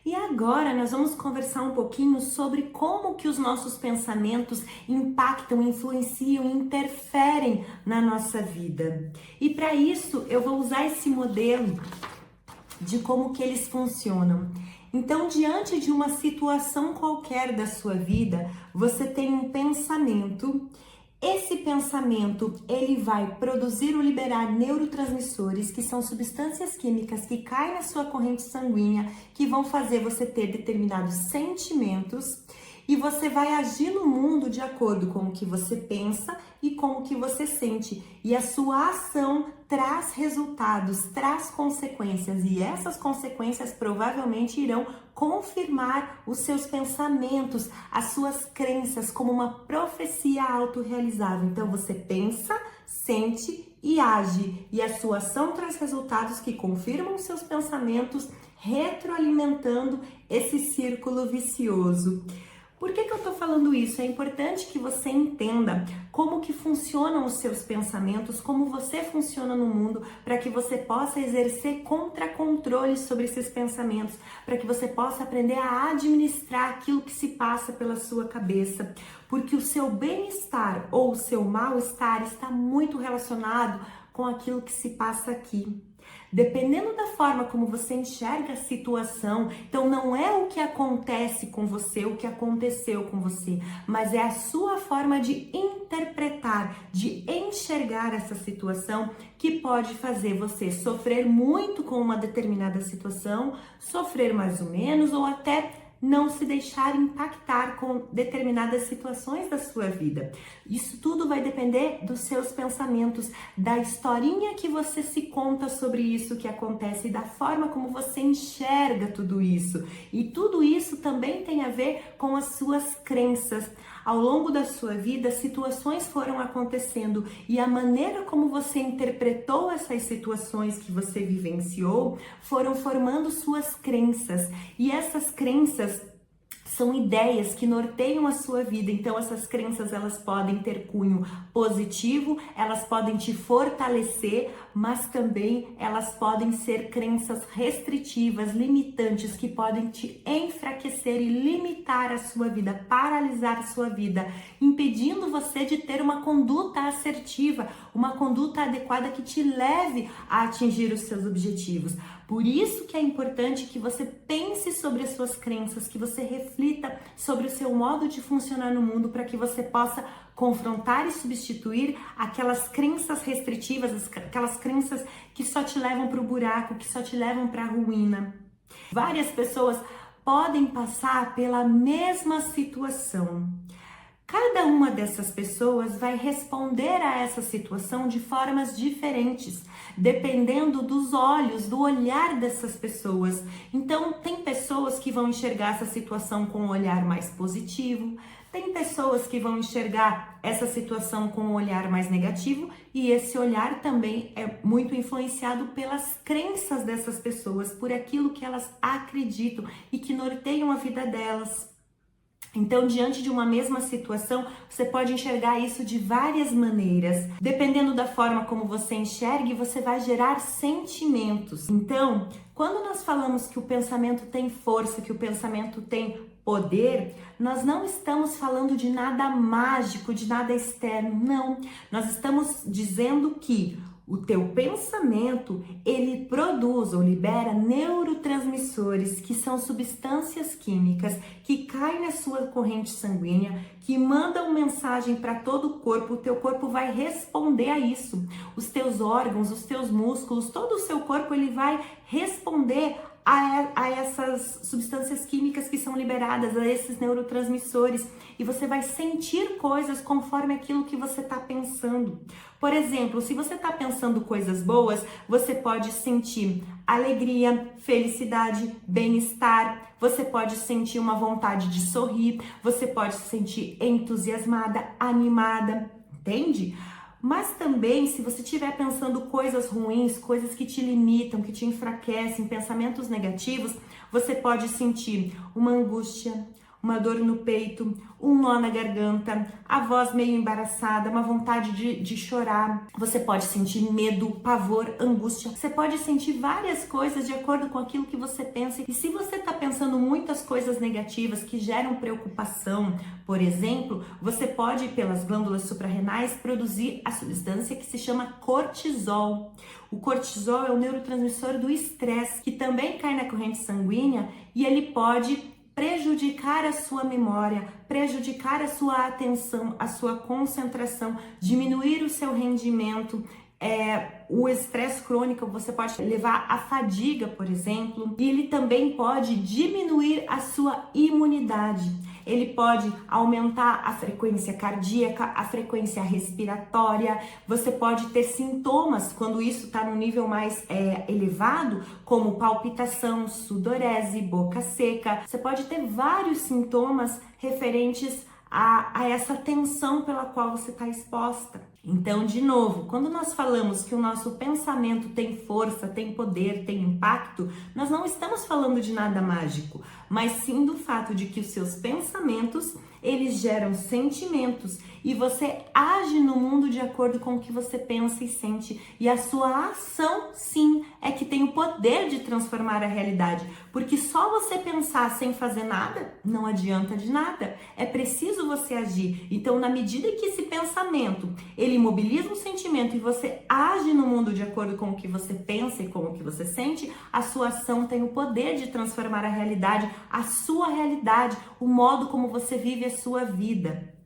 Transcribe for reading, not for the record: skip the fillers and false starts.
E agora nós vamos conversar um pouquinho sobre como que os nossos pensamentos impactam, influenciam, interferem na nossa vida. E para isso eu vou usar esse modelo de como que eles funcionam. Então, diante de uma situação qualquer da sua vida, você tem um pensamento. Esse pensamento, ele vai produzir ou liberar neurotransmissores, que são substâncias químicas que caem na sua corrente sanguínea, que vão fazer você ter determinados sentimentos, e você vai agir no mundo de acordo com o que você pensa e com o que você sente. E a sua ação traz resultados, traz consequências, e essas consequências provavelmente irão confirmar os seus pensamentos, as suas crenças, como uma profecia autorrealizável. Então você pensa, sente e age, e a sua ação traz resultados que confirmam os seus pensamentos, retroalimentando esse círculo vicioso. Por que eu tô falando isso? É importante que você entenda como que funcionam os seus pensamentos, como você funciona no mundo, para que você possa exercer controle sobre esses pensamentos, para que você possa aprender a administrar aquilo que se passa pela sua cabeça, porque o seu bem-estar ou o seu mal-estar está muito relacionado com aquilo que se passa aqui. Dependendo da forma como você enxerga a situação, então não é o que acontece com você, o que aconteceu com você, mas é a sua forma de interpretar, de enxergar essa situação que pode fazer você sofrer muito com uma determinada situação, sofrer mais ou menos ou até não se deixar impactar com determinadas situações da sua vida. Isso tudo vai depender dos seus pensamentos, da historinha que você se conta sobre isso que acontece e da forma como você enxerga tudo isso. E tudo isso também tem a ver com as suas crenças. Ao longo da sua vida, situações foram acontecendo e a maneira como você interpretou essas situações que você vivenciou foram formando suas crenças. E essas crenças são ideias que norteiam a sua vida. Então essas crenças, elas podem ter cunho positivo, elas podem te fortalecer, mas também elas podem ser crenças restritivas, limitantes, que podem te enfraquecer e limitar a sua vida, paralisar a sua vida, impedindo você de ter uma conduta assertiva, uma conduta adequada que te leve a atingir os seus objetivos. Por isso que é importante que você pense sobre as suas crenças, que você reflita sobre o seu modo de funcionar no mundo, para que você possa confrontar e substituir aquelas crenças restritivas, aquelas crenças que só te levam para o buraco, que só te levam para a ruína. Várias pessoas podem passar pela mesma situação. Cada uma dessas pessoas vai responder a essa situação de formas diferentes, dependendo dos olhos, do olhar dessas pessoas. Então, tem pessoas que vão enxergar essa situação com um olhar mais positivo, tem pessoas que vão enxergar essa situação com um olhar mais negativo, e esse olhar também é muito influenciado pelas crenças dessas pessoas, por aquilo que elas acreditam e que norteiam a vida delas. Então, diante de uma mesma situação, você pode enxergar isso de várias maneiras. Dependendo da forma como você enxergue, você vai gerar sentimentos. Então, quando nós falamos que o pensamento tem força, que o pensamento tem poder, nós não estamos falando de nada mágico, de nada externo, não. Nós estamos dizendo que o teu pensamento, ele produz ou libera neurotransmissores, que são substâncias químicas que caem na sua corrente sanguínea, que mandam mensagem para todo o corpo. O teu corpo vai responder a isso. Os teus órgãos, os teus músculos, todo o seu corpo, ele vai responder a essas substâncias químicas que são liberadas, a esses neurotransmissores, e você vai sentir coisas conforme aquilo que você está pensando. Por exemplo, se você está pensando coisas boas, você pode sentir alegria, felicidade, bem-estar, você pode sentir uma vontade de sorrir, você pode se sentir entusiasmada, animada, entende? Mas também, se você estiver pensando coisas ruins, coisas que te limitam, que te enfraquecem, pensamentos negativos, você pode sentir uma angústia, uma dor no peito, um nó na garganta, a voz meio embaraçada, uma vontade de chorar. Você pode sentir medo, pavor, angústia. Você pode sentir várias coisas de acordo com aquilo que você pensa. E se você está pensando muitas coisas negativas que geram preocupação, por exemplo, você pode, pelas glândulas suprarrenais, produzir a substância que se chama cortisol. O cortisol é o neurotransmissor do estresse, que também cai na corrente sanguínea e ele pode prejudicar a sua memória, prejudicar a sua atenção, a sua concentração, diminuir o seu rendimento. O estresse crônico você pode levar à fadiga, por exemplo, e ele também pode diminuir a sua imunidade. Ele pode aumentar a frequência cardíaca, a frequência respiratória. Você pode ter sintomas quando isso está no nível mais elevado, como palpitação, sudorese, boca seca. Você pode ter vários sintomas referentes a essa tensão pela qual você está exposta. Então, de novo, quando nós falamos que o nosso pensamento tem força, tem poder, tem impacto, nós não estamos falando de nada mágico, mas sim do fato de que os seus pensamentos, eles geram sentimentos e você age no mundo de acordo com o que você pensa e sente. E a sua ação, sim, é que tem o poder de transformar a realidade. Porque só você pensar sem fazer nada, não adianta de nada. É preciso você agir. Então, na medida que esse pensamento, ele mobiliza um sentimento e você age no mundo de acordo com o que você pensa e com o que você sente, a sua ação tem o poder de transformar a realidade, o modo como você vive a sua vida.